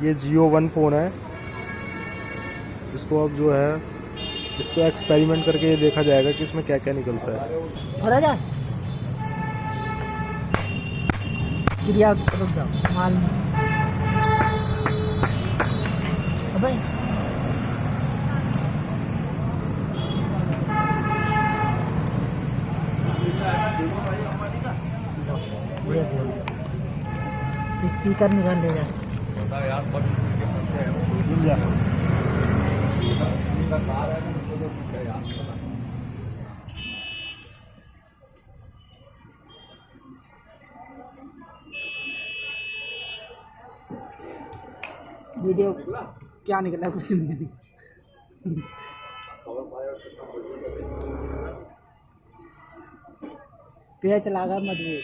ये JIO 1 phone है। इसको अब जो है इसको एक्सपेरिमेंट करके ये देखा जाएगा कि इसमें क्या क्या निकलता है। माल अबे स्पीकर निकाल ले जा। वीडियो क्या निकला कुछ नहीं। पेच लगा मजबूत।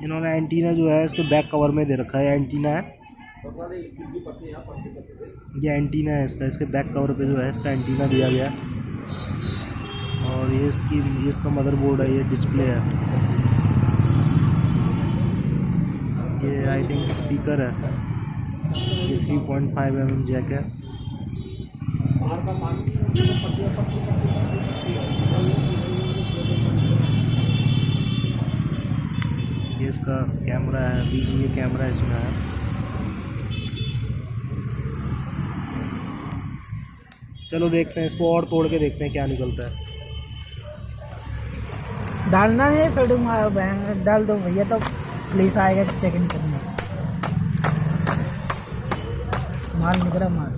इन्होंने एंटीना जो है इसके बैक कवर में दे रखा है। एंटीना है, ये एंटीना है इसका। इसके बैक कवर पे जो है इसका एंटीना दिया गया है। और ये इसका मदरबोर्ड है, ये डिस्प्ले है, ये आई थिंक स्पीकर है। ये 3.5 mm जैक है। ये इसका कैमरा है, VGA कैमरा इसमें है। चलो देखते हैं इसको और तोड़ के देखते हैं क्या निकलता है। डालना है फिर डाल दो भैया, तो पुलिस आएगा चेक इन करने। माल निकला माल।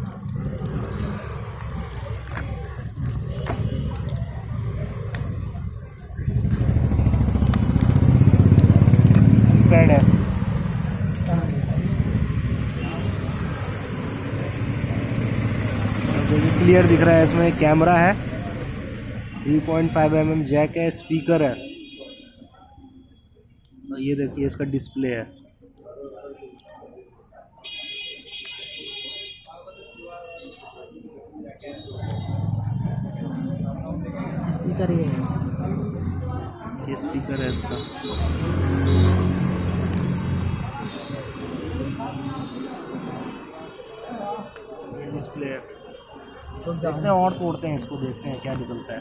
पैड है, क्लियर दिख रहा है। इसमें कैमरा है, 3.5 mm जैक है, स्पीकर है। और ये देखिए इसका डिस्प्ले है। स्पीकर ये स्पीकर है इसका। डिस्प्ले है। तो देखते हैं और तोड़ते हैं इसको, देखते हैं क्या निकलता है।